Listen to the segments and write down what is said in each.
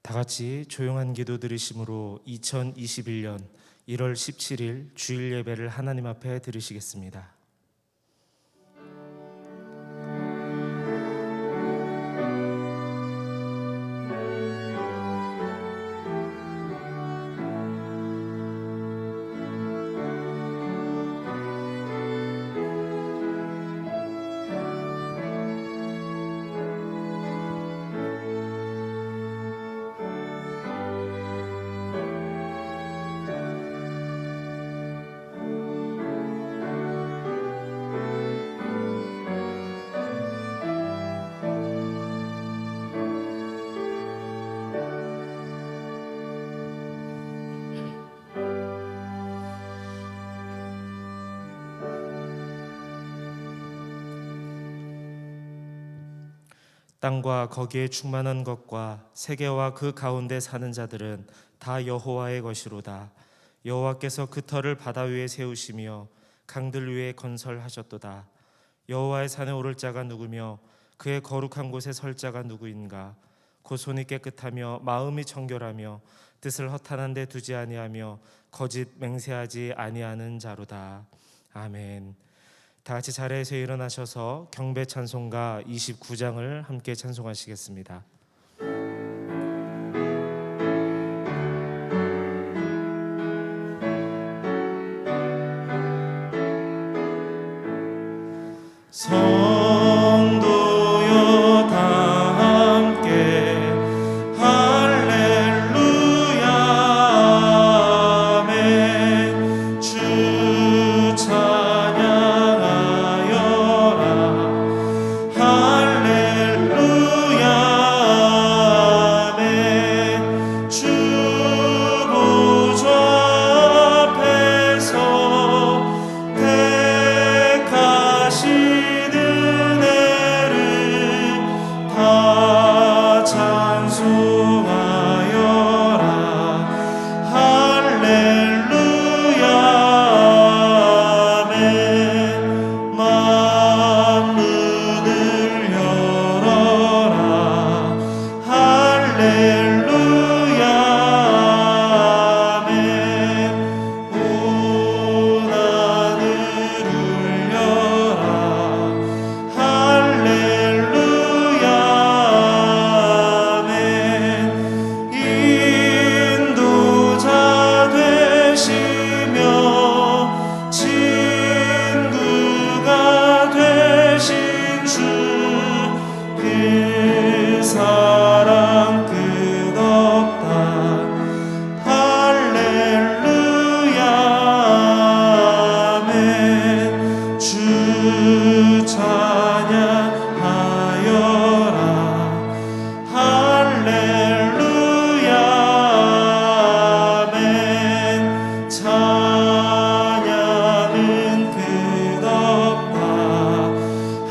다 같이 조용한 기도 드리심으로 2021년 1월 17일 주일 예배를 하나님 앞에 드리시겠습니다. 땅과 거기에 충만한 것과 세계와 그 가운데 사는 자들은 다 여호와의 것이로다. 여호와께서 그 터를 바다 위에 세우시며 강들 위에 건설하셨도다. 여호와의 산에 오를 자가 누구며 그의 거룩한 곳에 설 자가 누구인가? 곧 손이 깨끗하며 마음이 청결하며 뜻을 허탄한 데 두지 아니하며 거짓 맹세하지 아니하는 자로다. 아멘. 다 같이 자리에서 일어나셔서 경배 찬송가 29장을 함께 찬송하시겠습니다. 성도여 다 함께 할렐루야 아멘. 주 찬양하여라 할렐루야 아멘. 주 보좌 앞에서 택하시는 은혜를 다 찬송하여라 할렐루야 아멘. 만문을 열어라 할렐루야 아멘. 온 하늘 울려라 할렐루야 아멘. 인도자 되시며 친구가 되신 주 그 사랑 끝없다 할렐루야 아멘. 주 찬양하여라 할렐루야 아멘. 찬양은 끝없다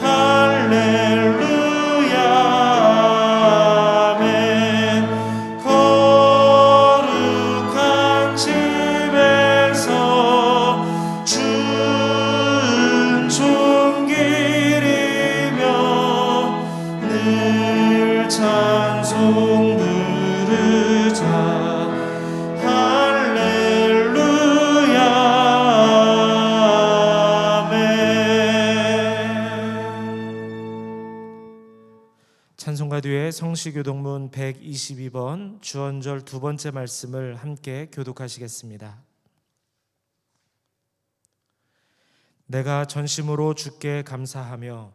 할렐루야 아멘. 거룩한 집에서 주는 종길이며 늘 찬송 부르자 할렐루야 아멘. 찬송가 뒤에 성시교독문 122번 주언절 두 번째 말씀을 함께 교독하시겠습니다. 내가 전심으로 주께 감사하며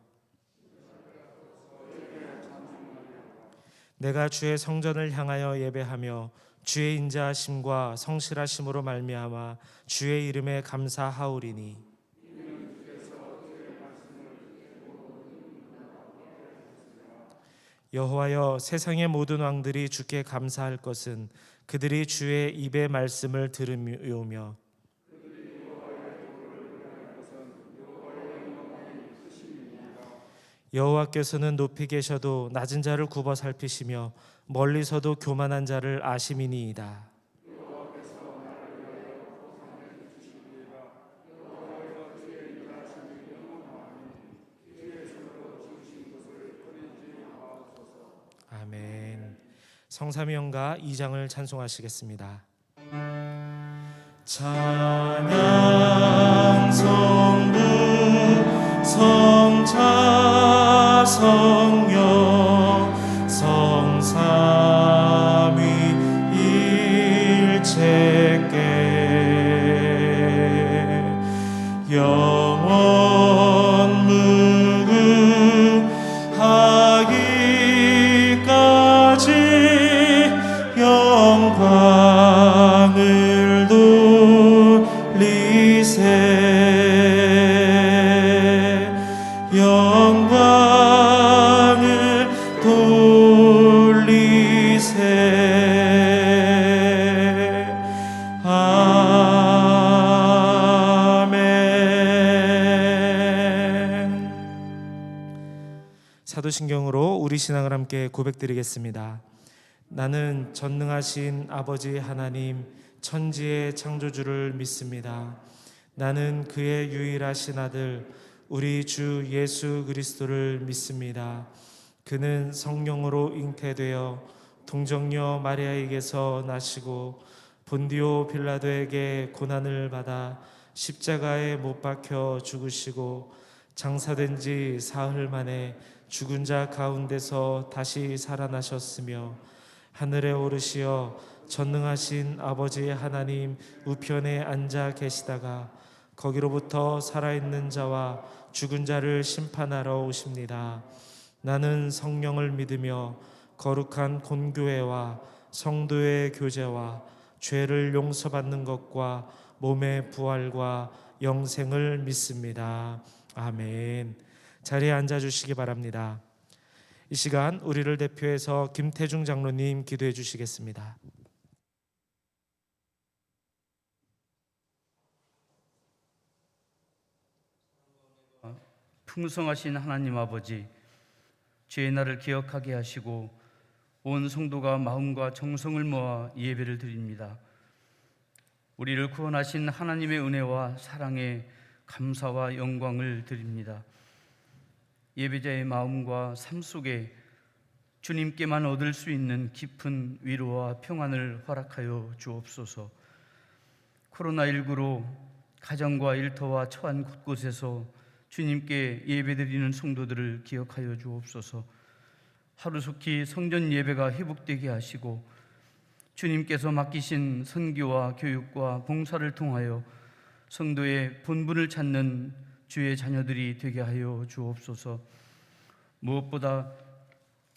내가 주의 성전을 향하여 예배하며 주의 인자하심과 성실하심으로 말미암아 주의 이름에 감사하오리니 여호와여 세상의 모든 왕들이 주께 감사할 것은 그들이 주의 입의 말씀을 들으며 여호와께서는 높이 계셔도 낮은 자를 굽어 살피시며 멀리서도 교만한 자를 아심이니이다. 성삼위연가 2장을 찬송하시겠습니다. 찬양 성부 성자 성령 성삼위 일체께 영원 무궁하기까지 영광을 돌리세 영광을 돌리세 아멘. 사도신경으로 우리 신앙을 함께 고백드리겠습니다. 나는 전능하신 아버지 하나님 천지의 창조주를 믿습니다. 나는 그의 유일하신 아들 우리 주 예수 그리스도를 믿습니다. 그는 성령으로 잉태되어 동정녀 마리아에게서 나시고 본디오 빌라도에게 고난을 받아 십자가에 못 박혀 죽으시고 장사된 지 사흘 만에 죽은 자 가운데서 다시 살아나셨으며 하늘에 오르시어 전능하신 아버지 하나님 우편에 앉아 계시다가 거기로부터 살아있는 자와 죽은 자를 심판하러 오십니다. 나는 성령을 믿으며 거룩한 본교회와 성도의 교제와 죄를 용서받는 것과 몸의 부활과 영생을 믿습니다. 아멘. 자리에 앉아주시기 바랍니다. 이 시간 우리를 대표해서 김태중 장로님 기도해 주시겠습니다. 풍성하신 하나님 아버지, 죄의 날을 기억하게 하시고 온 성도가 마음과 정성을 모아 예배를 드립니다. 우리를 구원하신 하나님의 은혜와 사랑에 감사와 영광을 드립니다. 예배자의 마음과 삶 속에 주님께만 얻을 수 있는 깊은 위로와 평안을 허락하여 주옵소서. 코로나19로 가정과 일터와 처한 곳곳에서 주님께 예배드리는 성도들을 기억하여 주옵소서. 하루속히 성전 예배가 회복되게 하시고 주님께서 맡기신 선교와 교육과 봉사를 통하여 성도의 본분을 찾는 주의 자녀들이 되게 하여 주옵소서. 무엇보다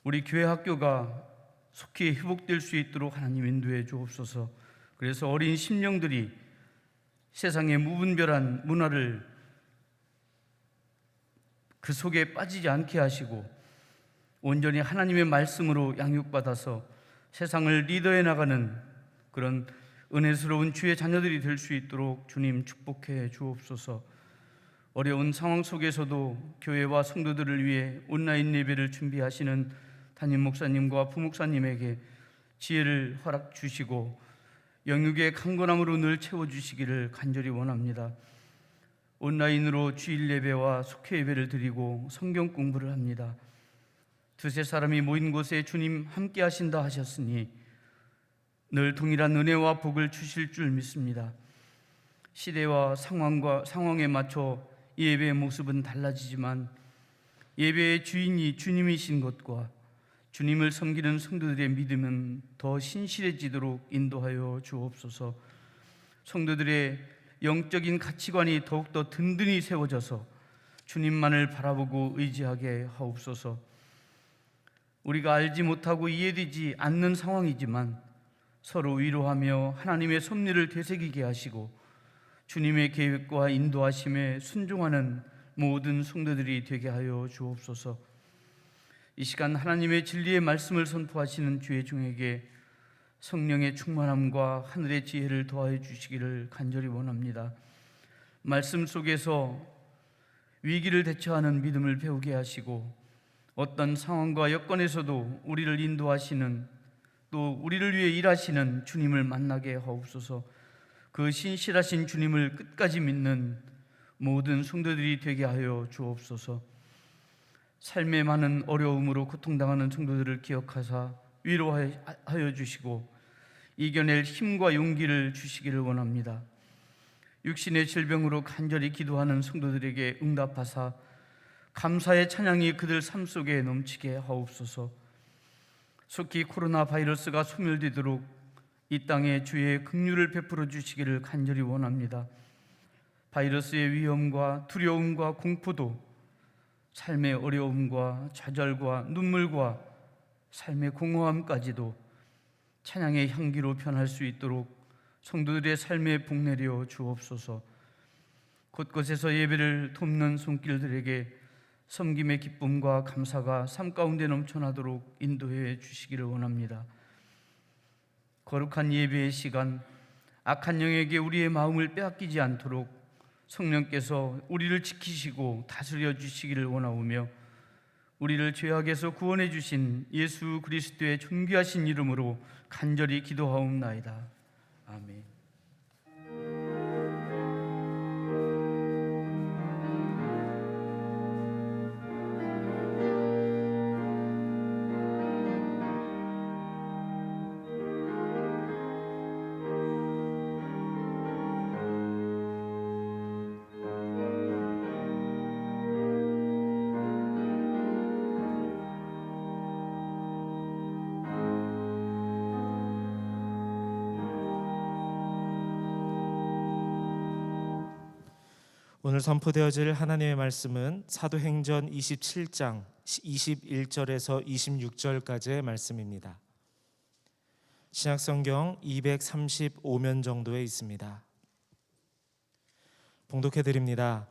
우리 교회 학교가 속히 회복될 수 있도록 하나님 인도해 주옵소서. 그래서 어린 심령들이 세상의 무분별한 문화를 그 속에 빠지지 않게 하시고 온전히 하나님의 말씀으로 양육받아서 세상을 리더해 나가는 그런 은혜스러운 주의 자녀들이 될 수 있도록 주님 축복해 주옵소서. 어려운 상황 속에서도 교회와 성도들을 위해 온라인 예배를 준비하시는 담임 목사님과 부목사님에게 지혜를 허락 주시고 영육의 강건함으로 늘 채워주시기를 간절히 원합니다. 온라인으로 주일 예배와 속회 예배를 드리고 성경 공부를 합니다. 두세 사람이 모인 곳에 주님 함께 하신다 하셨으니 늘 동일한 은혜와 복을 주실 줄 믿습니다. 시대와 상황에 맞춰 예배의 모습은 달라지지만 예배의 주인이 주님이신 것과 주님을 섬기는 성도들의 믿음은 더 신실해지도록 인도하여 주옵소서. 성도들의 영적인 가치관이 더욱더 든든히 세워져서 주님만을 바라보고 의지하게 하옵소서. 우리가 알지 못하고 이해되지 않는 상황이지만 서로 위로하며 하나님의 섭리를 되새기게 하시고 주님의 계획과 인도하심에 순종하는 모든 성도들이 되게 하여 주옵소서. 이 시간 하나님의 진리의 말씀을 선포하시는 주의 종에게 성령의 충만함과 하늘의 지혜를 더하여 주시기를 간절히 원합니다. 말씀 속에서 위기를 대처하는 믿음을 배우게 하시고 어떤 상황과 여건에서도 우리를 인도하시는 또 우리를 위해 일하시는 주님을 만나게 하옵소서. 그 신실하신 주님을 끝까지 믿는 모든 성도들이 되게 하여 주옵소서. 삶의 많은 어려움으로 고통당하는 성도들을 기억하사 위로하여 주시고 이겨낼 힘과 용기를 주시기를 원합니다. 육신의 질병으로 간절히 기도하는 성도들에게 응답하사 감사의 찬양이 그들 삶 속에 넘치게 하옵소서. 속히 코로나 바이러스가 소멸되도록 이 땅에 주의 긍휼을 베풀어 주시기를 간절히 원합니다. 바이러스의 위험과 두려움과 공포도 삶의 어려움과 좌절과 눈물과 삶의 공허함까지도 찬양의 향기로 변할 수 있도록 성도들의 삶에 복내려 주옵소서. 곳곳에서 예배를 돕는 손길들에게 섬김의 기쁨과 감사가 삶 가운데 넘쳐나도록 인도해 주시기를 원합니다. 거룩한 예배의 시간, 악한 영에게 우리의 마음을 빼앗기지 않도록 성령께서 우리를 지키시고 다스려 주시기를 원하오며 우리를 죄악에서 구원해 주신 예수 그리스도의 존귀하신 이름으로 간절히 기도하옵나이다. 아멘. 오늘 선포되어질 하나님의 말씀은 사도행전 27장 21절에서 26절까지의 말씀입니다. 신약성경 235면 정도에 있습니다. 봉독해 드립니다.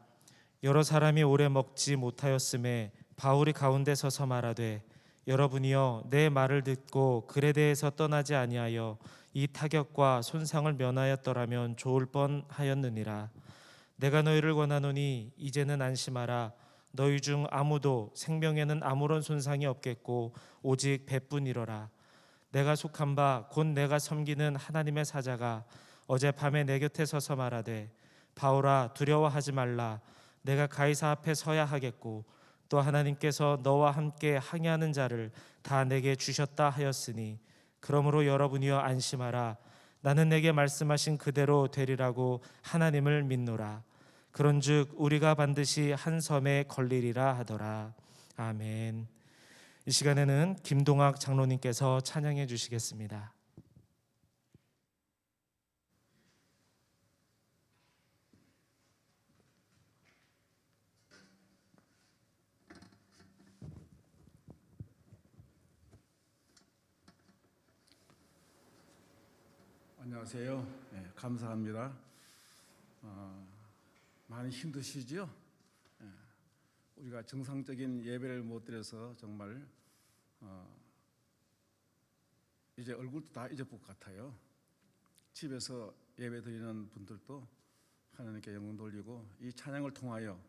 여러 사람이 오래 먹지 못하였음에 바울이 가운데 서서 말하되 여러분이여 내 말을 듣고 글에 대해서 떠나지 아니하여 이 타격과 손상을 면하였더라면 좋을 뻔하였느니라. 내가 너희를 권하노니 이제는 안심하라. 너희 중 아무도 생명에는 아무런 손상이 없겠고 오직 배뿐이로라. 내가 속한 바 곧 내가 섬기는 하나님의 사자가 어젯밤에 내 곁에 서서 말하되 바울아 두려워하지 말라. 내가 가이사 앞에 서야 하겠고 또 하나님께서 너와 함께 항해하는 자를 다 내게 주셨다 하였으니 그러므로 여러분이여 안심하라. 나는 내게 말씀하신 그대로 되리라고 하나님을 믿노라. 그런즉 우리가 반드시 한 섬에 걸리리라 하더라. 아멘. 이 시간에는 김동학 장로님께서 찬양해 주시겠습니다. 안녕하세요. 네, 감사합니다. 많이 힘드시죠? 우리가 정상적인 예배를 못 드려서 정말 이제 얼굴도 다 잊어볼 것 같아요. 집에서 예배 드리는 분들도 하나님께 영광 돌리고 이 찬양을 통하여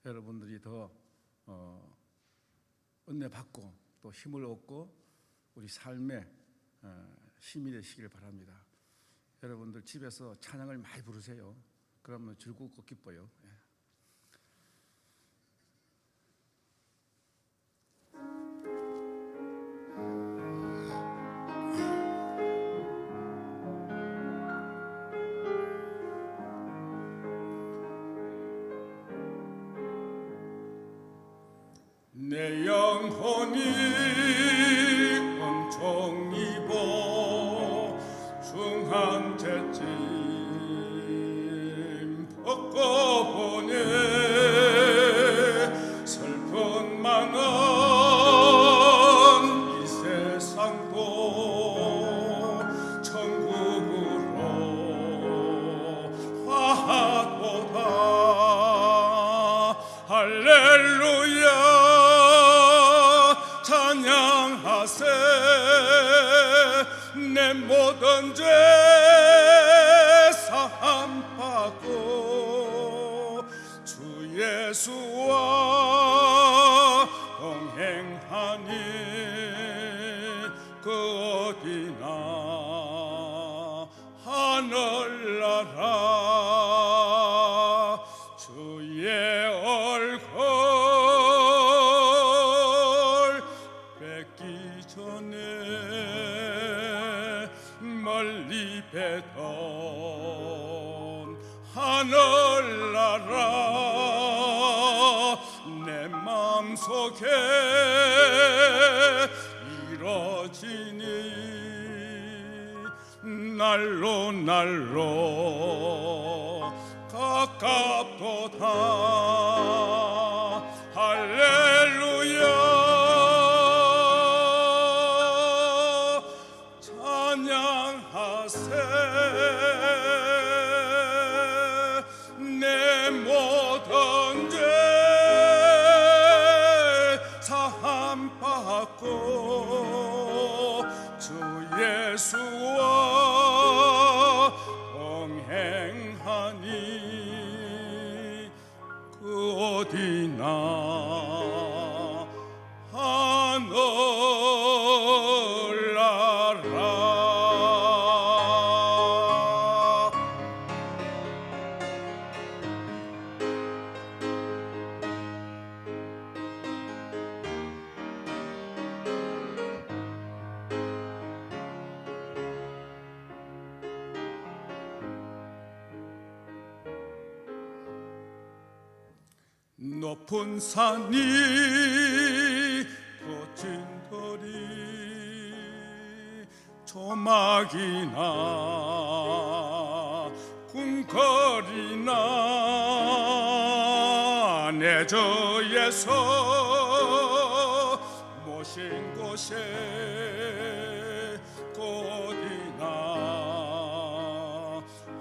여러분들이 더 은혜 받고 또 힘을 얻고 우리 삶에 힘이 되시길 바랍니다. 여러분들 집에서 찬양을 많이 부르세요. 그러면 즐겁고 기뻐요. 내 영혼이 엄청 입어 중한 채찍 벗고 보네 슬픈 많은 이 세상도 천국으로 화하도다. 할렐루야 찬양하세. 내 모든 죄 사함받고 주 예수와 동행하니 그 어디나 하늘나라 주의 얼굴 뵙기 전에 하늘나라 내 마음속에 이뤄지니 날로 날로 가깝도다 할렐루야 찬양하세 내 모든 죄 사함받고 주 예수와 동행하니 그 어디나 하늘나라. 높은 산이 거친 거리 조막이나 궁궐이나 내 주에서 모신 곳에 곧이나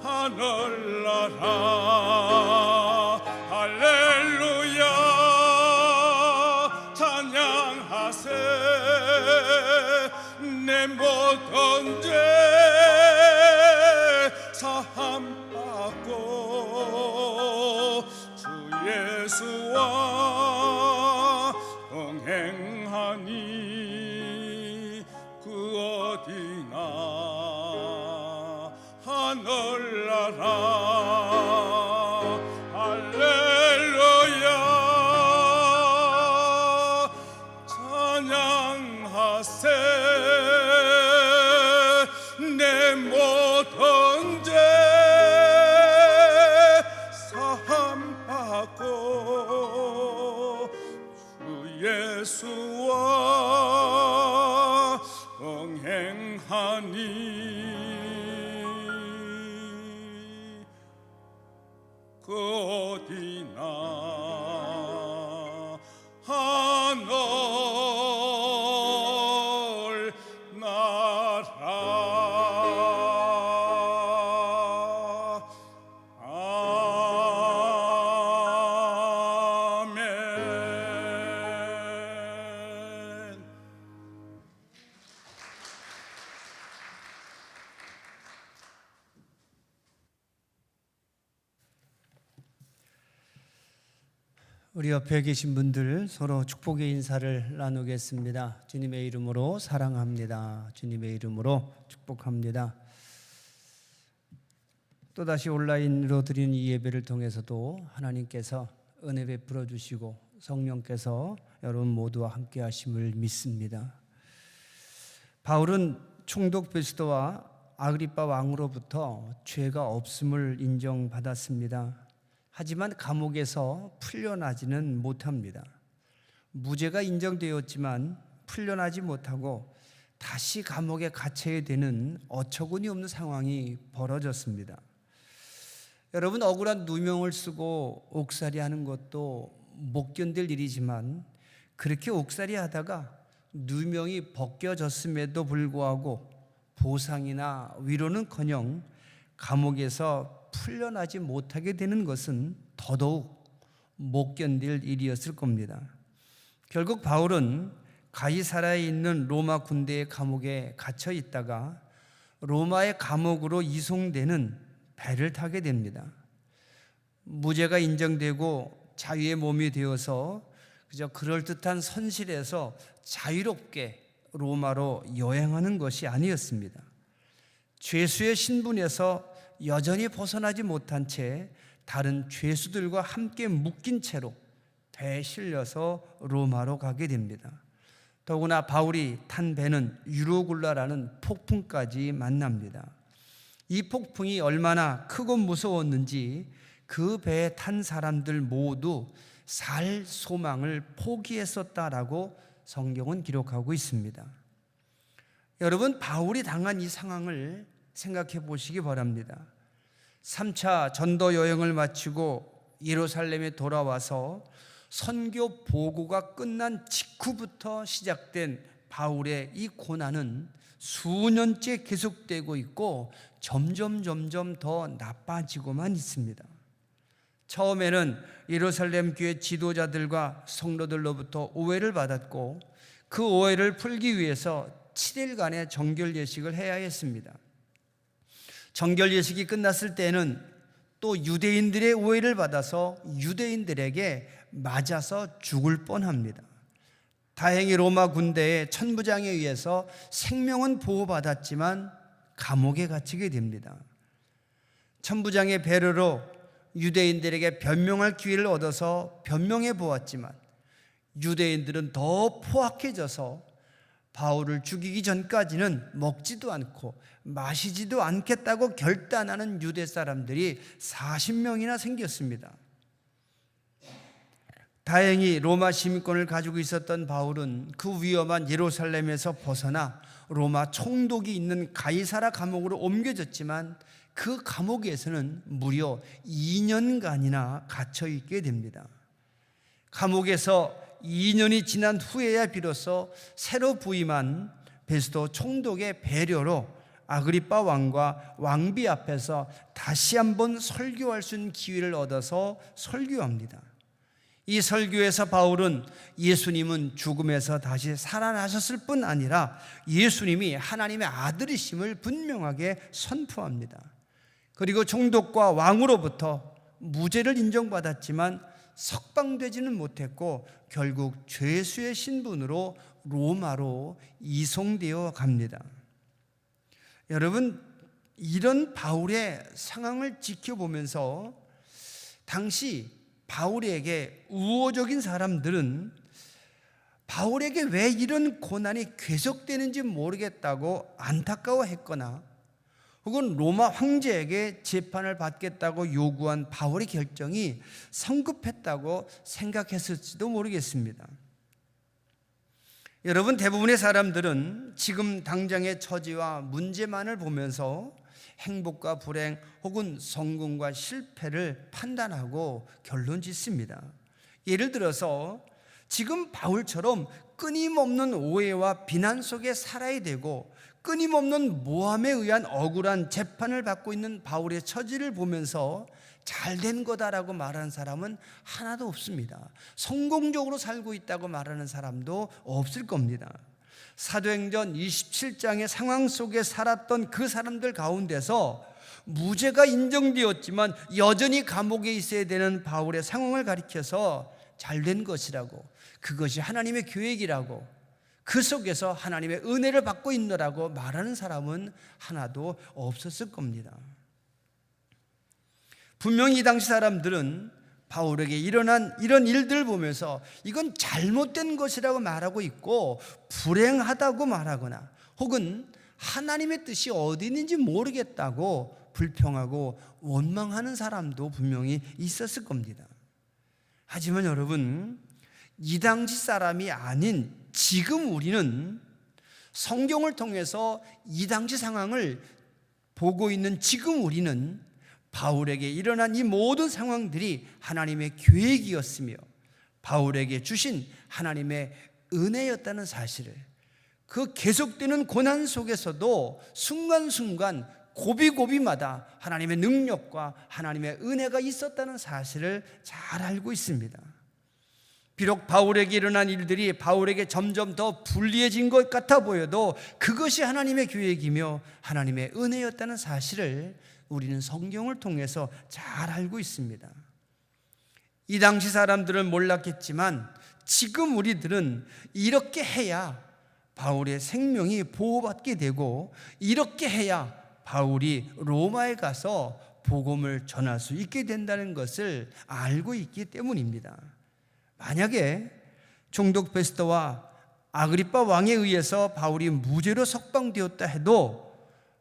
하늘나라 할렐루야 찬양하세 내 모든 죄 사함받고 주 예수와 동행하니 그 어디나 하늘나라 할렐루야 찬양하세 내 모든 죄 사함받고 주 예수와 동행하니 그 어디나 하늘나라. 아멘. 우리 옆에 계신 분들 서로 축복의 인사를 나누겠습니다. 주님의 이름으로 사랑합니다. 주님의 이름으로 축복합니다. 또다시 온라인으로 드리는 이 예배를 통해서도 하나님께서 은혜 베풀어 주시고 성령께서 여러분 모두와 함께 하심을 믿습니다. 바울은 총독 베스도와 아그리빠 왕으로부터 죄가 없음을 인정받았습니다. 하지만 감옥에서 풀려나지는 못합니다. 무죄가 인정되었지만 풀려나지 못하고 다시 감옥에 갇혀야 되는 어처구니 없는 상황이 벌어졌습니다. 여러분, 억울한 누명을 쓰고 옥살이 하는 것도 못 견딜 일이지만 그렇게 옥살이 하다가 누명이 벗겨졌음에도 불구하고 보상이나 위로는커녕 감옥에서 풀려나지 못하게 되는 것은 더더욱 못 견딜 일이었을 겁니다. 결국 바울은 가이사라에 있는 로마 군대의 감옥에 갇혀 있다가 로마의 감옥으로 이송되는 배를 타게 됩니다. 무죄가 인정되고 자유의 몸이 되어서 그저 그럴듯한 선실에서 자유롭게 로마로 여행하는 것이 아니었습니다. 죄수의 신분에서 여전히 벗어나지 못한 채 다른 죄수들과 함께 묶인 채로 배에 실려서 로마로 가게 됩니다. 더구나 바울이 탄 배는 유로굴라라는 폭풍까지 만납니다. 이 폭풍이 얼마나 크고 무서웠는지 그 배에 탄 사람들 모두 살 소망을 포기했었다라고 성경은 기록하고 있습니다. 여러분, 바울이 당한 이 상황을 생각해 보시기 바랍니다. 3차 전도 여행을 마치고 예루살렘에 돌아와서 선교 보고가 끝난 직후부터 시작된 바울의 이 고난은 수년째 계속되고 있고 점점 더 나빠지고만 있습니다. 처음에는 예루살렘 교회 지도자들과 성도들로부터 오해를 받았고 그 오해를 풀기 위해서 7일간의 정결 예식을 해야 했습니다. 정결 예식이 끝났을 때는 또 유대인들의 오해를 받아서 유대인들에게 맞아서 죽을 뻔합니다. 다행히 로마 군대의 천부장에 의해서 생명은 보호받았지만 감옥에 갇히게 됩니다. 천부장의 배려로 유대인들에게 변명할 기회를 얻어서 변명해 보았지만 유대인들은 더 포악해져서 바울을 죽이기 전까지는 먹지도 않고 마시지도 않겠다고 결단하는 유대 사람들이 40명이나 생겼습니다. 다행히 로마 시민권을 가지고 있었던 바울은 그 위험한 예루살렘에서 벗어나 로마 총독이 있는 가이사라 감옥으로 옮겨졌지만 그 감옥에서는 무려 2년간이나 갇혀 있게 됩니다. 감옥에서 2년이 지난 후에야 비로소 새로 부임한 베스도 총독의 배려로 아그리빠 왕과 왕비 앞에서 다시 한번 설교할 수 있는 기회를 얻어서 설교합니다. 이 설교에서 바울은 예수님은 죽음에서 다시 살아나셨을 뿐 아니라 예수님이 하나님의 아들이심을 분명하게 선포합니다. 그리고 총독과 왕으로부터 무죄를 인정받았지만 석방되지는 못했고 결국 죄수의 신분으로 로마로 이송되어 갑니다. 여러분, 이런 바울의 상황을 지켜보면서 당시 바울에게 우호적인 사람들은 바울에게 왜 이런 고난이 계속되는지 모르겠다고 안타까워했거나 혹은 로마 황제에게 재판을 받겠다고 요구한 바울의 결정이 성급했다고 생각했을지도 모르겠습니다. 여러분, 대부분의 사람들은 지금 당장의 처지와 문제만을 보면서 행복과 불행 혹은 성공과 실패를 판단하고 결론 짓습니다. 예를 들어서 지금 바울처럼 끊임없는 오해와 비난 속에 살아야 되고 끊임없는 모함에 의한 억울한 재판을 받고 있는 바울의 처지를 보면서 잘된 거다라고 말하는 사람은 하나도 없습니다. 성공적으로 살고 있다고 말하는 사람도 없을 겁니다. 사도행전 27장의 상황 속에 살았던 그 사람들 가운데서 무죄가 인정되었지만 여전히 감옥에 있어야 되는 바울의 상황을 가리켜서 잘된 것이라고, 그것이 하나님의 계획이라고, 그 속에서 하나님의 은혜를 받고 있노라고 말하는 사람은 하나도 없었을 겁니다. 분명히 이 당시 사람들은 바울에게 일어난 이런 일들을 보면서 이건 잘못된 것이라고 말하고 있고 불행하다고 말하거나 혹은 하나님의 뜻이 어디 있는지 모르겠다고 불평하고 원망하는 사람도 분명히 있었을 겁니다. 하지만 여러분, 이 당시 사람이 아닌 지금 우리는 성경을 통해서 이 당시 상황을 보고 있는 지금 우리는 바울에게 일어난 이 모든 상황들이 하나님의 계획이었으며 바울에게 주신 하나님의 은혜였다는 사실을, 그 계속되는 고난 속에서도 순간순간 고비고비마다 하나님의 능력과 하나님의 은혜가 있었다는 사실을 잘 알고 있습니다. 비록 바울에게 일어난 일들이 바울에게 점점 더 불리해진 것 같아 보여도 그것이 하나님의 계획이며 하나님의 은혜였다는 사실을 우리는 성경을 통해서 잘 알고 있습니다. 이 당시 사람들은 몰랐겠지만 지금 우리들은 이렇게 해야 바울의 생명이 보호받게 되고 이렇게 해야 바울이 로마에 가서 복음을 전할 수 있게 된다는 것을 알고 있기 때문입니다. 만약에 총독 베스더와 아그리빠 왕에 의해서 바울이 무죄로 석방되었다 해도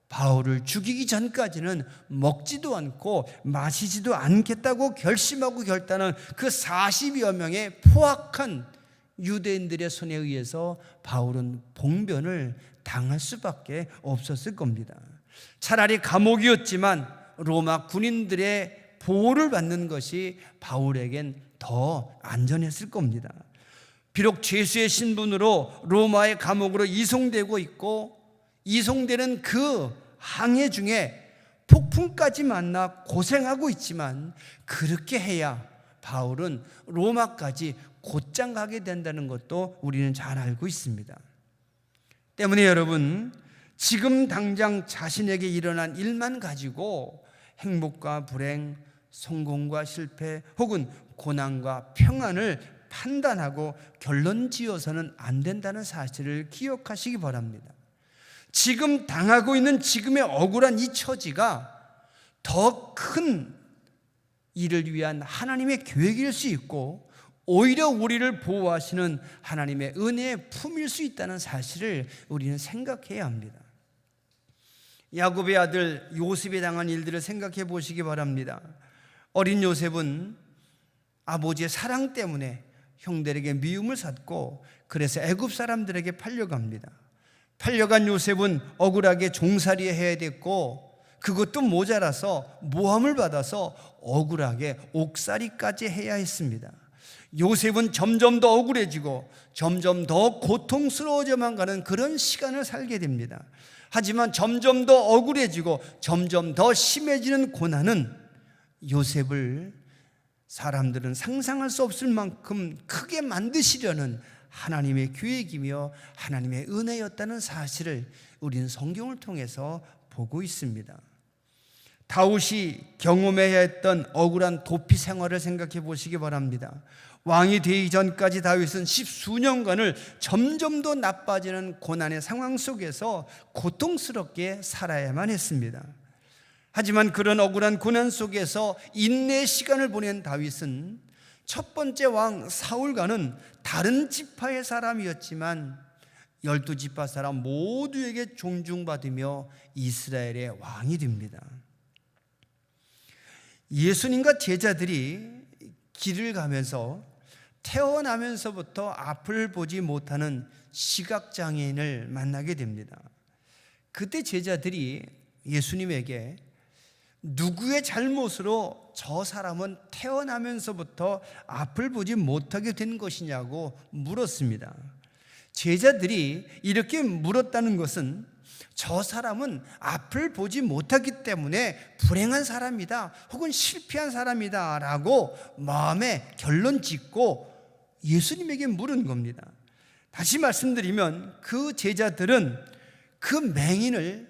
바울을 죽이기 전까지는 먹지도 않고 마시지도 않겠다고 결심하고 결단한 그 40여 명의 포악한 유대인들의 손에 의해서 바울은 봉변을 당할 수밖에 없었을 겁니다. 차라리 감옥이었지만 로마 군인들의 보호를 받는 것이 바울에겐 더 안전했을 겁니다. 비록 죄수의 신분으로 로마의 감옥으로 이송되고 있고, 이송되는 그 항해 중에 폭풍까지 만나 고생하고 있지만, 그렇게 해야 바울은 로마까지 곧장 가게 된다는 것도 우리는 잘 알고 있습니다. 때문에 여러분, 지금 당장 자신에게 일어난 일만 가지고 행복과 불행, 성공과 실패 혹은 고난과 평안을 판단하고 결론 지어서는 안 된다는 사실을 기억하시기 바랍니다. 지금 당하고 있는 지금의 억울한 이 처지가 더 큰 일을 위한 하나님의 계획일 수 있고, 오히려 우리를 보호하시는 하나님의 은혜의 품일 수 있다는 사실을 우리는 생각해야 합니다. 야곱의 아들 요셉이 당한 일들을 생각해 보시기 바랍니다. 어린 요셉은 아버지의 사랑 때문에 형들에게 미움을 샀고, 그래서 애굽 사람들에게 팔려갑니다. 팔려간 요셉은 억울하게 종살이 해야 됐고, 그것도 모자라서 모함을 받아서 억울하게 옥살이까지 해야 했습니다. 요셉은 점점 더 억울해지고 점점 더 고통스러워져만 가는 그런 시간을 살게 됩니다. 하지만 점점 더 억울해지고 점점 더 심해지는 고난은 요셉을 사람들은 상상할 수 없을 만큼 크게 만드시려는 하나님의 계획이며 하나님의 은혜였다는 사실을 우리는 성경을 통해서 보고 있습니다. 다윗이 경험해야 했던 억울한 도피 생활을 생각해 보시기 바랍니다. 왕이 되기 전까지 다윗은 10수년간을 점점 더 나빠지는 고난의 상황 속에서 고통스럽게 살아야만 했습니다. 하지만 그런 억울한 고난 속에서 인내의 시간을 보낸 다윗은 첫 번째 왕 사울과는 다른 지파의 사람이었지만 12지파 사람 모두에게 존중받으며 이스라엘의 왕이 됩니다. 예수님과 제자들이 길을 가면서 태어나면서부터 앞을 보지 못하는 시각장애인을 만나게 됩니다. 그때 제자들이 예수님에게 누구의 잘못으로 저 사람은 태어나면서부터 앞을 보지 못하게 된 것이냐고 물었습니다. 제자들이 이렇게 물었다는 것은 저 사람은 앞을 보지 못하기 때문에 불행한 사람이다 혹은 실패한 사람이다 라고 마음에 결론 짓고 예수님에게 물은 겁니다. 다시 말씀드리면 그 제자들은 그 맹인을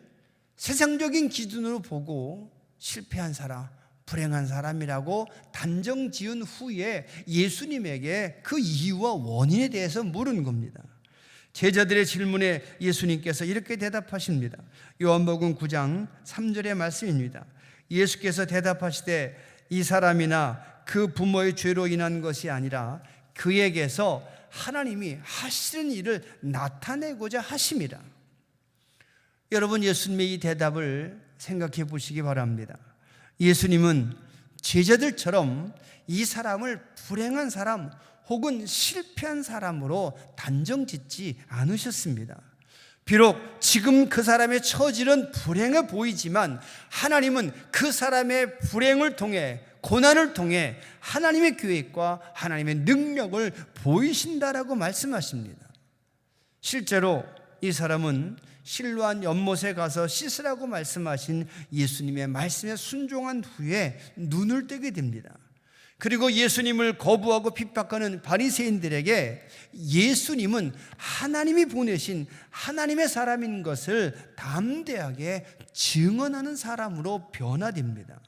세상적인 기준으로 보고 실패한 사람, 불행한 사람이라고 단정 지은 후에 예수님에게 그 이유와 원인에 대해서 물은 겁니다. 제자들의 질문에 예수님께서 이렇게 대답하십니다. 요한복음 9장 3절의 말씀입니다. 예수께서 대답하시되 이 사람이나 그 부모의 죄로 인한 것이 아니라 그에게서 하나님이 하시는 일을 나타내고자 하심이라. 여러분, 예수님의 이 대답을 생각해 보시기 바랍니다. 예수님은 제자들처럼 이 사람을 불행한 사람 혹은 실패한 사람으로 단정짓지 않으셨습니다. 비록 지금 그 사람의 처지는 불행해 보이지만 하나님은 그 사람의 불행을 통해, 고난을 통해 하나님의 계획과 하나님의 능력을 보이신다라고 말씀하십니다. 실제로 이 사람은 실로암 연못에 가서 씻으라고 말씀하신 예수님의 말씀에 순종한 후에 눈을 뜨게 됩니다. 그리고 예수님을 거부하고 핍박하는 바리새인들에게 예수님은 하나님이 보내신 하나님의 사람인 것을 담대하게 증언하는 사람으로 변화됩니다.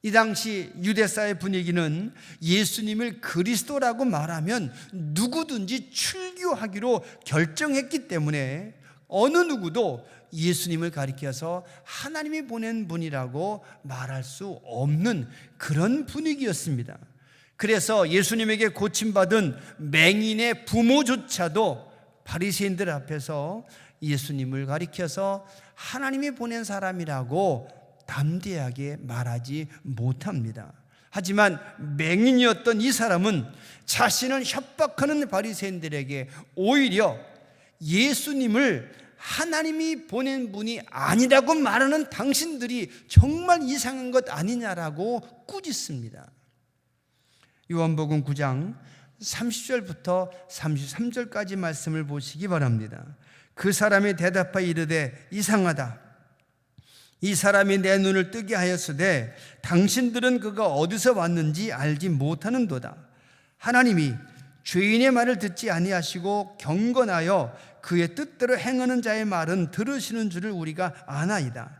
이 당시 유대사의 분위기는 예수님을 그리스도라고 말하면 누구든지 출교하기로 결정했기 때문에 어느 누구도 예수님을 가리켜서 하나님이 보낸 분이라고 말할 수 없는 그런 분위기였습니다. 그래서 예수님에게 고침받은 맹인의 부모조차도 바리새인들 앞에서 예수님을 가리켜서 하나님이 보낸 사람이라고 담대하게 말하지 못합니다. 하지만 맹인이었던 이 사람은 자신을 협박하는 바리새인들에게 오히려 예수님을 하나님이 보낸 분이 아니라고 말하는 당신들이 정말 이상한 것 아니냐라고 꾸짖습니다. 요한복음 9장 30절부터 33절까지 말씀을 보시기 바랍니다. 그 사람이 대답하여 이르되 이상하다. 이 사람이 내 눈을 뜨게 하였으되 당신들은 그가 어디서 왔는지 알지 못하는도다. 하나님이 죄인의 말을 듣지 아니하시고 경건하여 그의 뜻대로 행하는 자의 말은 들으시는 줄을 우리가 아나이다.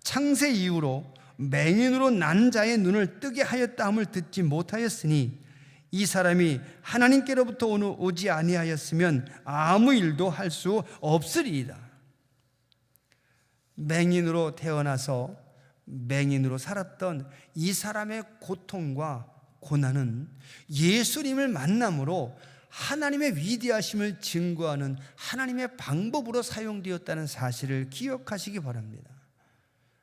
창세 이후로 맹인으로 난 자의 눈을 뜨게 하였다 함을 듣지 못하였으니 이 사람이 하나님께로부터 오지 아니하였으면 아무 일도 할 수 없으리이다. 맹인으로 태어나서 맹인으로 살았던 이 사람의 고통과 고난은 예수님을 만남으로 하나님의 위대하심을 증거하는 하나님의 방법으로 사용되었다는 사실을 기억하시기 바랍니다.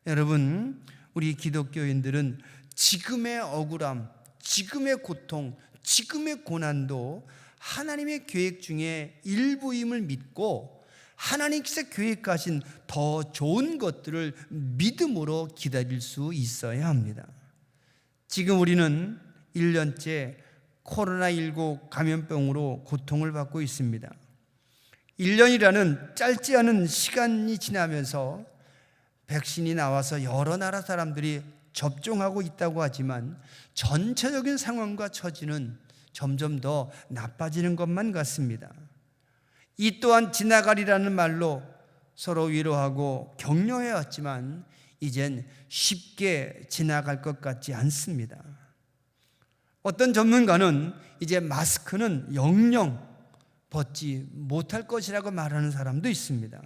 여러분, 우리 기독교인들은 지금의 억울함, 지금의 고통, 지금의 고난도 하나님의 계획 중에 일부임을 믿고 하나님께서 계획하신 더 좋은 것들을 믿음으로 기다릴 수 있어야 합니다. 지금 우리는 1년째 코로나19 감염병으로 고통을 받고 있습니다. 1년이라는 짧지 않은 시간이 지나면서 백신이 나와서 여러 나라 사람들이 접종하고 있다고 하지만 전체적인 상황과 처지는 점점 더 나빠지는 것만 같습니다. 이 또한 지나가리라는 말로 서로 위로하고 격려해 왔지만 이젠 쉽게 지나갈 것 같지 않습니다. 어떤 전문가는 이제 마스크는 영영 벗지 못할 것이라고 말하는 사람도 있습니다.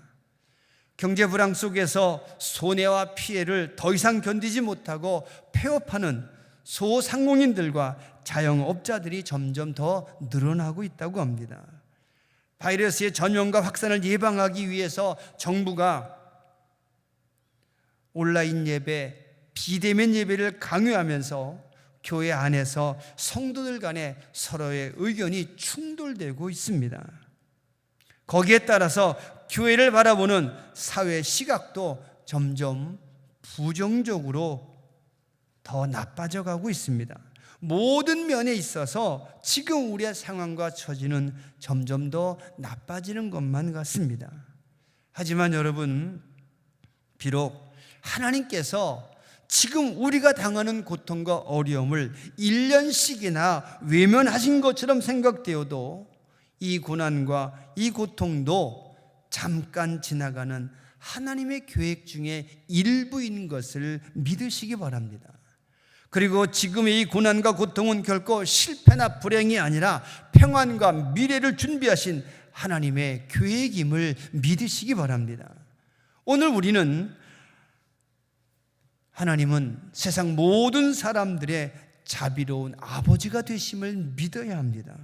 경제 불황 속에서 손해와 피해를 더 이상 견디지 못하고 폐업하는 소상공인들과 자영업자들이 점점 더 늘어나고 있다고 합니다. 바이러스의 전염과 확산을 예방하기 위해서 정부가 온라인 예배, 비대면 예배를 강요하면서 교회 안에서 성도들 간에 서로의 의견이 충돌되고 있습니다. 거기에 따라서 교회를 바라보는 사회 시각도 점점 부정적으로 더 나빠져 가고 있습니다. 모든 면에 있어서 지금 우리의 상황과 처지는 점점 더 나빠지는 것만 같습니다. 하지만 여러분, 비록 하나님께서 지금 우리가 당하는 고통과 어려움을 1년씩이나 외면하신 것처럼 생각되어도 이 고난과 이 고통도 잠깐 지나가는 하나님의 계획 중에 일부인 것을 믿으시기 바랍니다. 그리고 지금의 이 고난과 고통은 결코 실패나 불행이 아니라 평안과 미래를 준비하신 하나님의 계획임을 믿으시기 바랍니다. 오늘 우리는 하나님은 세상 모든 사람들의 자비로운 아버지가 되심을 믿어야 합니다.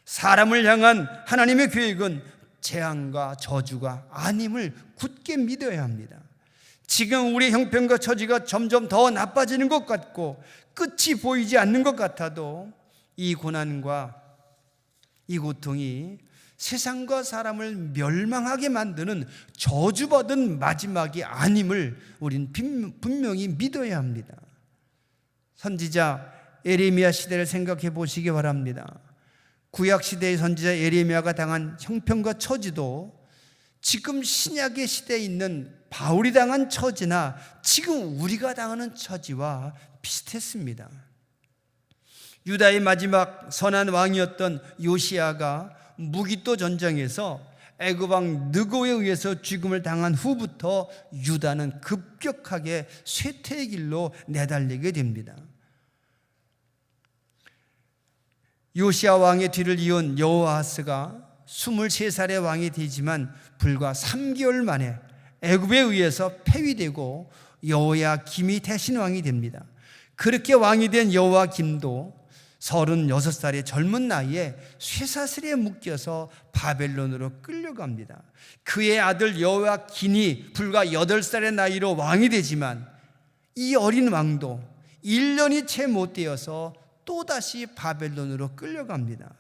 사람을 향한 하나님의 계획은 재앙과 저주가 아님을 굳게 믿어야 합니다. 지금 우리의 형편과 처지가 점점 더 나빠지는 것 같고 끝이 보이지 않는 것 같아도 이 고난과 이 고통이 세상과 사람을 멸망하게 만드는 저주받은 마지막이 아님을 우린 분명히 믿어야 합니다. 선지자 예레미야 시대를 생각해 보시기 바랍니다. 구약 시대의 선지자 예레미야가 당한 형편과 처지도 지금 신약의 시대에 있는 바울이 당한 처지나 지금 우리가 당하는 처지와 비슷했습니다. 유다의 마지막 선한 왕이었던 요시야가 무기또 전쟁에서 애굽 왕 느고에 의해서 죽음을 당한 후부터 유다는 급격하게 쇠퇴의 길로 내달리게 됩니다. 요시야 왕의 뒤를 이은 여호아하스가 23살의 왕이 되지만 불과 3개월 만에 애굽에 의해서 폐위되고 여호야김이 대신 왕이 됩니다. 그렇게 왕이 된 여호야김도 36살의 젊은 나이에 쇠사슬에 묶여서 바벨론으로 끌려갑니다. 그의 아들 여호야긴이 불과 8살의 나이로 왕이 되지만 이 어린 왕도 1년이 채 못 되어서 또다시 바벨론으로 끌려갑니다.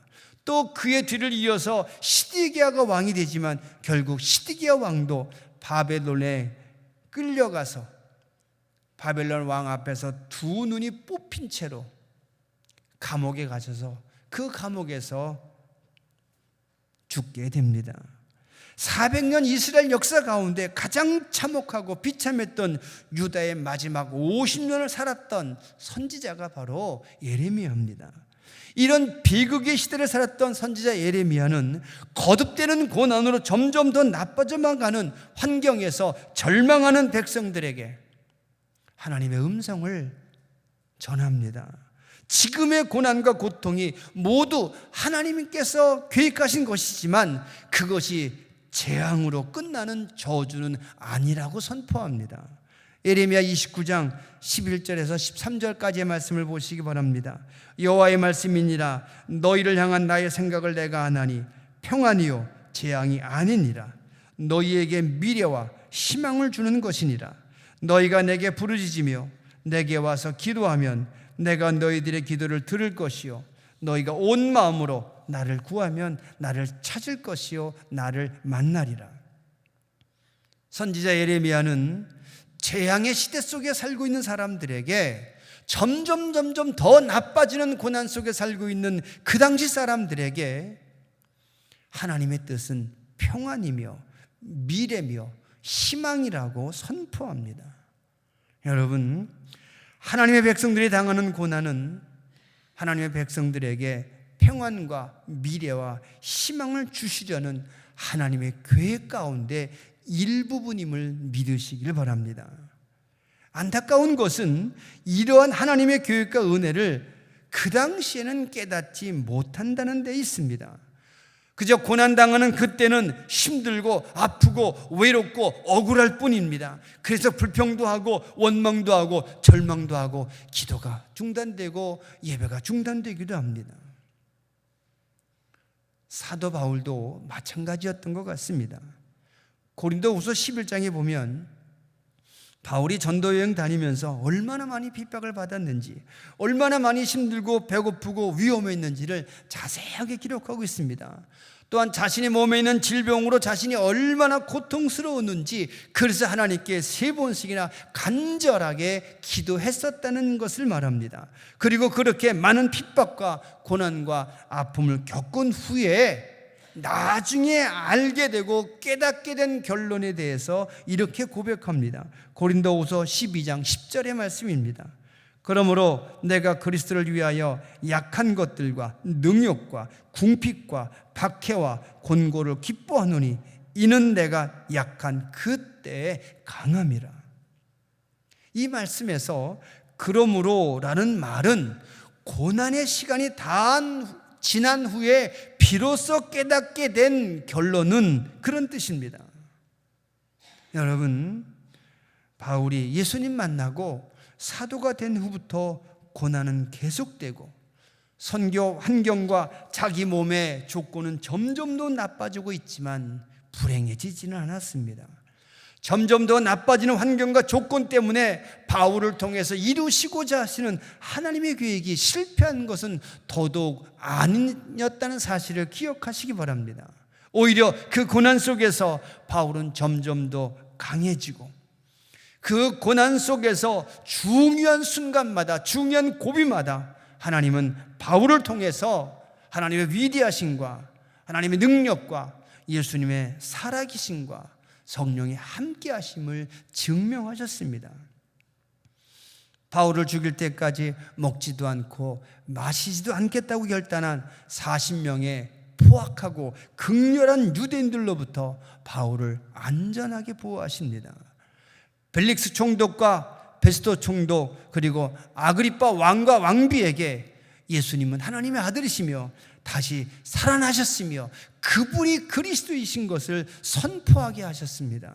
또 그의 뒤를 이어서 시드기야가 왕이 되지만 결국 시드기야 왕도 바벨론에 끌려가서 바벨론 왕 앞에서 두 눈이 뽑힌 채로 감옥에 갇혀서 그 감옥에서 죽게 됩니다. 400년 이스라엘 역사 가운데 가장 참혹하고 비참했던 유다의 마지막 50년을 살았던 선지자가 바로 예레미야입니다. 이런 비극의 시대를 살았던 선지자 예레미야는 거듭되는 고난으로 점점 더 나빠져만 가는 환경에서 절망하는 백성들에게 하나님의 음성을 전합니다. 지금의 고난과 고통이 모두 하나님께서 계획하신 것이지만 그것이 재앙으로 끝나는 저주는 아니라고 선포합니다. 예레미야 29장 11절에서 13절까지의 말씀을 보시기 바랍니다. 여호와의 말씀이니라. 너희를 향한 나의 생각을 내가 아나니 평안이요 재앙이 아니니라. 너희에게 미래와 희망을 주는 것이니라. 너희가 내게 부르짖으며 내게 와서 기도하면 내가 너희들의 기도를 들을 것이요 너희가 온 마음으로 나를 구하면 나를 찾을 것이요 나를 만나리라. 선지자 예레미야는 재앙의 시대 속에 살고 있는 사람들에게 점점 더 나빠지는 고난 속에 살고 있는 그 당시 사람들에게 하나님의 뜻은 평안이며 미래며 희망이라고 선포합니다. 여러분, 하나님의 백성들이 당하는 고난은 하나님의 백성들에게 평안과 미래와 희망을 주시려는 하나님의 계획 가운데 일부분임을 믿으시길 바랍니다. 안타까운 것은 이러한 하나님의 계획과 은혜를 그 당시에는 깨닫지 못한다는 데 있습니다. 그저 고난당하는 그때는 힘들고 아프고 외롭고 억울할 뿐입니다. 그래서 불평도 하고 원망도 하고 절망도 하고 기도가 중단되고 예배가 중단되기도 합니다. 사도 바울도 마찬가지였던 것 같습니다. 고린도후서 11장에 보면 바울이 전도여행 다니면서 얼마나 많이 핍박을 받았는지, 얼마나 많이 힘들고 배고프고 위험했는지를 자세하게 기록하고 있습니다. 또한 자신의 몸에 있는 질병으로 자신이 얼마나 고통스러웠는지, 그래서 하나님께 3번씩이나 간절하게 기도했었다는 것을 말합니다. 그리고 그렇게 많은 핍박과 고난과 아픔을 겪은 후에 나중에 알게 되고 깨닫게 된 결론에 대해서 이렇게 고백합니다. 고린도후서 12장 10절의 말씀입니다. 그러므로 내가 그리스도를 위하여 약한 것들과 능욕과 궁핍과 박해와 곤고를 기뻐하노니 이는 내가 약한 그때의 강함이라. 이 말씀에서 그러므로라는 말은 고난의 시간이 다 지난 후에 비로소 깨닫게 된 결론은 그런 뜻입니다. 여러분, 바울이 예수님 만나고 사도가 된 후부터 고난은 계속되고 선교 환경과 자기 몸의 조건은 점점 더 나빠지고 있지만 불행해지지는 않았습니다. 점점 더 나빠지는 환경과 조건 때문에 바울을 통해서 이루시고자 하시는 하나님의 계획이 실패한 것은 더더욱 아니었다는 사실을 기억하시기 바랍니다. 오히려 그 고난 속에서 바울은 점점 더 강해지고 그 고난 속에서 중요한 순간마다 중요한 고비마다 하나님은 바울을 통해서 하나님의 위대하심과 하나님의 능력과 예수님의 살아계심과 성령의 함께하심을 증명하셨습니다. 바울을 죽일 때까지 먹지도 않고 마시지도 않겠다고 결단한 40명의 포악하고 극렬한 유대인들로부터 바울을 안전하게 보호하십니다. 벨릭스 총독과 베스토 총독 그리고 아그리빠 왕과 왕비에게 예수님은 하나님의 아들이시며 다시 살아나셨으며 그분이 그리스도이신 것을 선포하게 하셨습니다.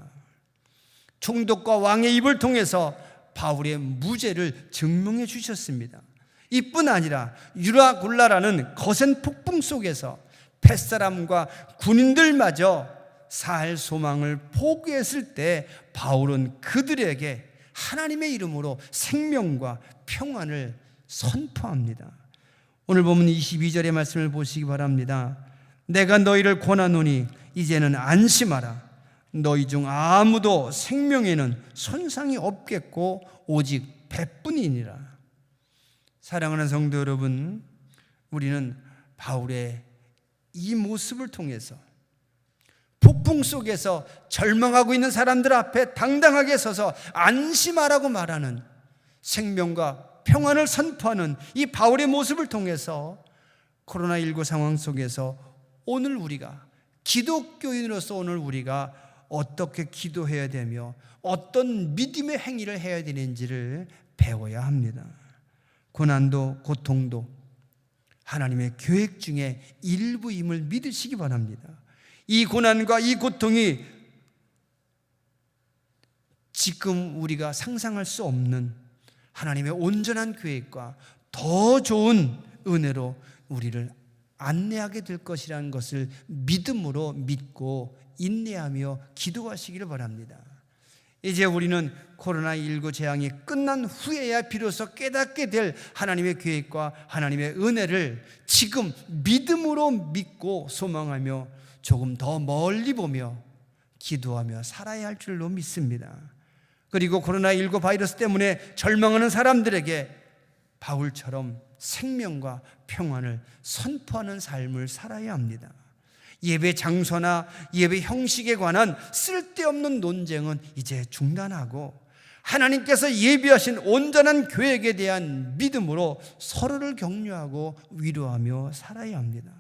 총독과 왕의 입을 통해서 바울의 무죄를 증명해 주셨습니다. 이뿐 아니라 유라굴라라는 거센 폭풍 속에서 펫사람과 군인들마저 살 소망을 포기했을 때 바울은 그들에게 하나님의 이름으로 생명과 평안을 선포합니다. 오늘 보면 22절의 말씀을 보시기 바랍니다. 내가 너희를 권하노니 이제는 안심하라. 너희 중 아무도 생명에는 손상이 없겠고 오직 배뿐이니라. 사랑하는 성도 여러분, 우리는 바울의 이 모습을 통해서 폭풍 속에서 절망하고 있는 사람들 앞에 당당하게 서서 안심하라고 말하는, 생명과 평안을 선포하는 이 바울의 모습을 통해서 코로나19 상황 속에서 오늘 우리가, 기독교인으로서 오늘 우리가 어떻게 기도해야 되며 어떤 믿음의 행위를 해야 되는지를 배워야 합니다. 고난도 고통도 하나님의 계획 중에 일부임을 믿으시기 바랍니다. 이 고난과 이 고통이 지금 우리가 상상할 수 없는 하나님의 온전한 계획과 더 좋은 은혜로 우리를 안내하게 될 것이라는 것을 믿음으로 믿고 인내하며 기도하시기를 바랍니다. 이제 우리는 코로나19 재앙이 끝난 후에야 비로소 깨닫게 될 하나님의 계획과 하나님의 은혜를 지금 믿음으로 믿고 소망하며 조금 더 멀리 보며 기도하며 살아야 할 줄로 믿습니다. 그리고 코로나19 바이러스 때문에 절망하는 사람들에게 바울처럼 생명과 평안을 선포하는 삶을 살아야 합니다. 예배 장소나 예배 형식에 관한 쓸데없는 논쟁은 이제 중단하고 하나님께서 예비하신 온전한 계획에 대한 믿음으로 서로를 격려하고 위로하며 살아야 합니다.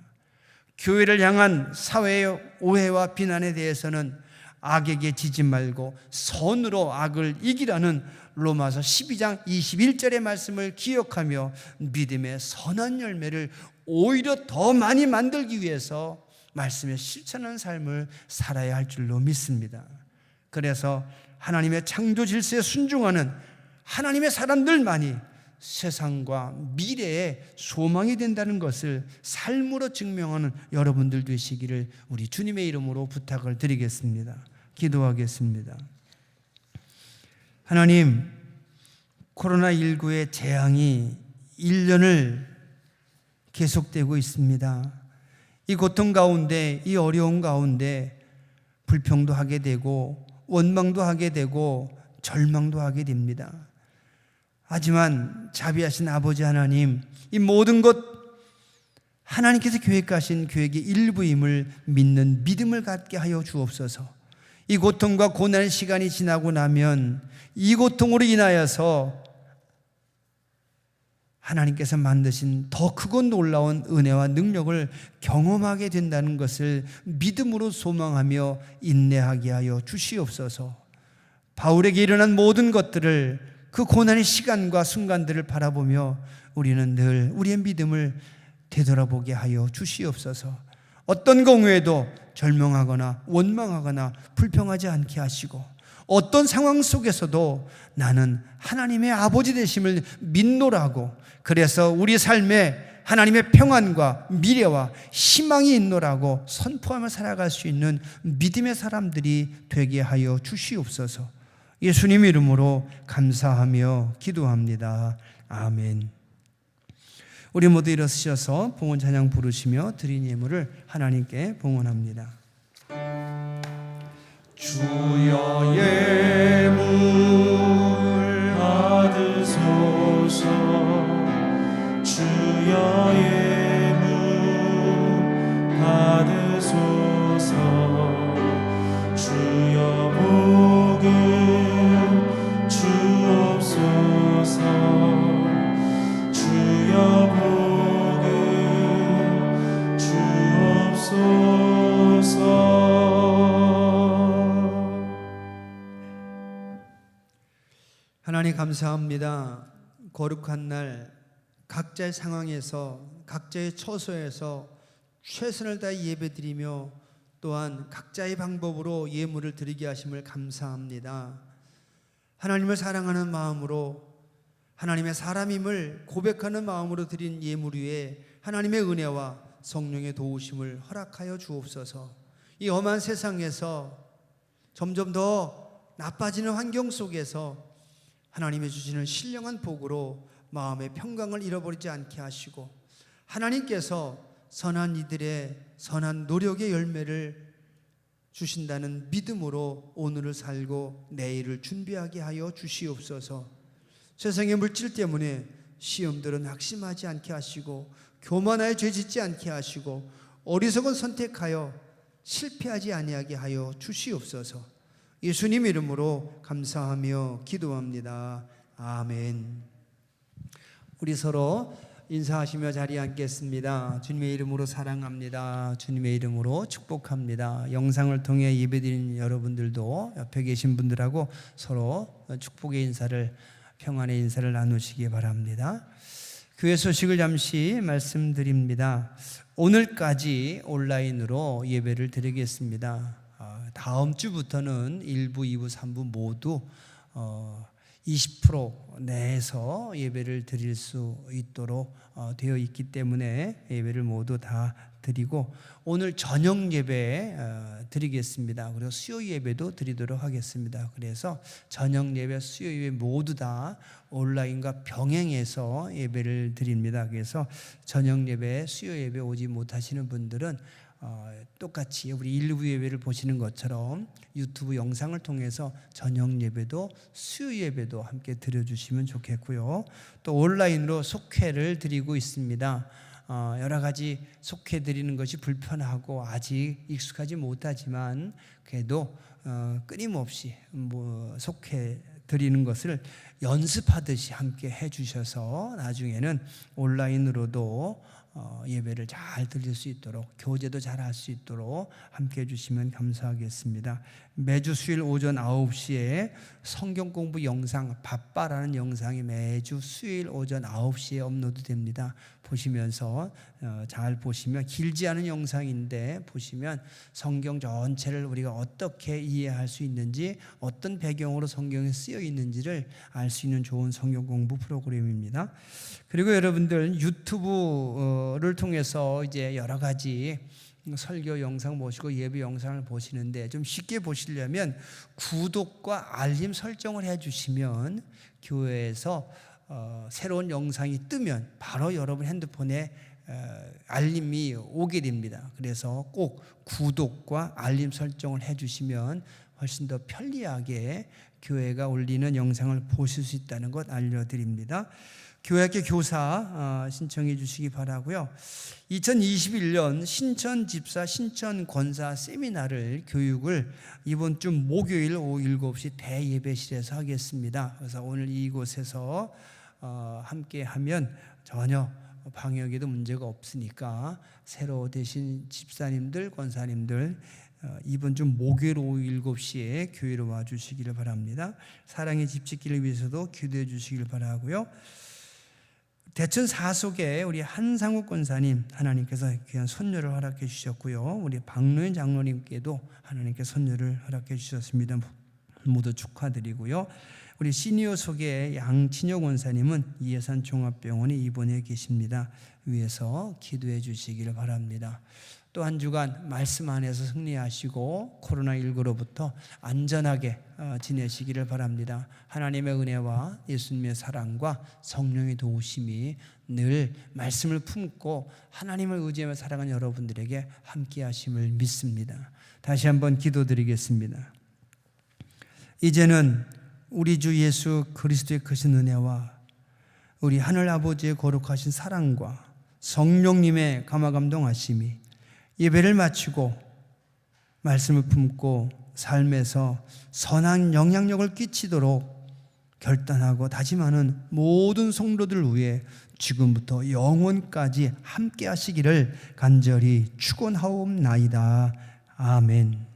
교회를 향한 사회의 오해와 비난에 대해서는 악에게 지지 말고 선으로 악을 이기라는 로마서 12장 21절의 말씀을 기억하며 믿음의 선한 열매를 오히려 더 많이 만들기 위해서 말씀에 실천하는 삶을 살아야 할 줄로 믿습니다. 그래서 하나님의 창조 질서에 순종하는 하나님의 사람들만이 세상과 미래의 소망이 된다는 것을 삶으로 증명하는 여러분들 되시기를 우리 주님의 이름으로 부탁을 드리겠습니다. 기도하겠습니다. 하나님, 코로나19의 재앙이 1년을 계속되고 있습니다. 이 고통 가운데, 이 어려움 가운데 불평도 하게 되고 원망도 하게 되고 절망도 하게 됩니다. 하지만 자비하신 아버지 하나님, 이 모든 것 하나님께서 계획하신 계획의 일부임을 믿는 믿음을 갖게 하여 주옵소서. 이 고통과 고난의 시간이 지나고 나면 이 고통으로 인하여서 하나님께서 만드신 더 크고 놀라운 은혜와 능력을 경험하게 된다는 것을 믿음으로 소망하며 인내하게 하여 주시옵소서. 바울에게 일어난 모든 것들을, 그 고난의 시간과 순간들을 바라보며 우리는 늘 우리의 믿음을 되돌아보게 하여 주시옵소서. 어떤 경우에도 절망하거나 원망하거나 불평하지 않게 하시고, 어떤 상황 속에서도 나는 하나님의 아버지 되심을 믿노라고, 그래서 우리 삶에 하나님의 평안과 미래와 희망이 있노라고 선포하며 살아갈 수 있는 믿음의 사람들이 되게 하여 주시옵소서. 예수님 이름으로 감사하며 기도합니다. 아멘. 우리 모두 일어서셔서 봉헌 찬양 부르시며 드린 예물을 하나님께 봉헌합니다. 주여 예물 받으소서. 주여 예물 받으소서. 주여 복음 주옵소서. 주여 복음 주옵소서. 하나님 감사합니다. 거룩한 날 각자의 상황에서, 각자의 처소에서 최선을 다해 예배드리며 또한 각자의 방법으로 예물을 드리게 하심을 감사합니다. 하나님을 사랑하는 마음으로 하나님의 사람임을 고백하는 마음으로 드린 예물 위에 하나님의 은혜와 성령의 도우심을 허락하여 주옵소서. 이 험한 세상에서 점점 더 나빠지는 환경 속에서 하나님의 주시는 신령한 복으로 마음의 평강을 잃어버리지 않게 하시고, 하나님께서 선한 이들의 선한 노력의 열매를 주신다는 믿음으로 오늘을 살고 내일을 준비하게 하여 주시옵소서. 세상의 물질 때문에 시험들은 낙심하지 않게 하시고, 교만하여 죄짓지 않게 하시고, 어리석은 선택하여 실패하지 아니하게 하여 주시옵소서. 예수님 이름으로 감사하며 기도합니다. 아멘. 우리 서로 인사하시며 자리에 앉겠습니다. 주님의 이름으로 사랑합니다. 주님의 이름으로 축복합니다. 영상을 통해 예배드리는 여러분들도 옆에 계신 분들하고 서로 축복의 인사를, 평안의 인사를 나누시기 바랍니다. 교회 소식을 잠시 말씀드립니다. 오늘까지 온라인으로 예배를 드리겠습니다. 다음 주부터는 1부, 2부, 3부 모두 20% 내에서 예배를 드릴 수 있도록 되어 있기 때문에 예배를 모두 다 드리고, 오늘 저녁 예배 드리겠습니다. 그리고 수요 예배도 드리도록 하겠습니다. 그래서 저녁 예배, 수요 예배 모두 다 온라인과 병행해서 예배를 드립니다. 그래서 저녁 예배, 수요 예배 오지 못하시는 분들은 똑같이 우리 1부 예배를 보시는 것처럼 유튜브 영상을 통해서 저녁 예배도 수요 예배도 함께 드려주시면 좋겠고요. 또 온라인으로 속회를 드리고 있습니다. 여러 가지 속회 드리는 것이 불편하고 아직 익숙하지 못하지만 그래도 끊임없이 속회 드리는 것을 연습하듯이 함께 해주셔서 나중에는 온라인으로도 예배를 잘 드릴 수 있도록, 교제도 잘 할 수 있도록 함께 해주시면 감사하겠습니다. 매주 수요일 오전 9시에 성경 공부 영상 바빠라는 영상이 매주 수요일 오전 9시에 업로드 됩니다. 보시면서 잘 보시면, 길지 않은 영상인데 보시면 성경 전체를 우리가 어떻게 이해할 수 있는지, 어떤 배경으로 성경에 쓰여 있는지를 알 수 있는 좋은 성경 공부 프로그램입니다. 그리고 여러분들 유튜브를 통해서 이제 여러 가지 설교 영상 보시고 예배 영상을 보시는데, 좀 쉽게 보시려면 구독과 알림 설정을 해주시면 교회에서 새로운 영상이 뜨면 바로 여러분 핸드폰에 알림이 오게 됩니다. 그래서 꼭 구독과 알림 설정을 해주시면 훨씬 더 편리하게 교회가 올리는 영상을 보실 수 있다는 것 알려드립니다. 교회학교 교사 신청해 주시기 바라고요. 2021년 신천 집사 신천 권사 세미나를 교육을 이번 주 목요일 오후 7시 대예배실에서 하겠습니다. 그래서 오늘 이곳에서 함께 하면 전혀 방역에도 문제가 없으니까 새로 되신 집사님들, 권사님들 이번 주 목요일 오후 7시에 교회로 와주시기를 바랍니다. 사랑의 집 짓기를 위해서도 기도해 주시길 바라고요. 대천 사속에 우리 한상욱 권사님 하나님께서 귀한 손녀를 허락해 주셨고요. 우리 박노현 장로님께도 하나님께 손녀를 허락해 주셨습니다. 모두 축하드리고요. 우리 시니어 속에 양친혁 권사님은 이해산 종합병원에 입원해 계십니다. 위에서 기도해 주시기를 바랍니다. 또 한 주간 말씀 안에서 승리하시고 코로나19로부터 안전하게 지내시기를 바랍니다. 하나님의 은혜와 예수님의 사랑과 성령의 도우심이 늘 말씀을 품고 하나님을 의지하며 살아가는 여러분들에게 함께 하심을 믿습니다. 다시 한번 기도드리겠습니다. 이제는 우리 주 예수 그리스도의 크신 은혜와 우리 하늘 아버지의 거룩하신 사랑과 성령님의 감화감동하심이 예배를 마치고 말씀을 품고 삶에서 선한 영향력을 끼치도록 결단하고 다짐하는 모든 성도들 위해 지금부터 영원까지 함께 하시기를 간절히 축원하옵나이다. 아멘.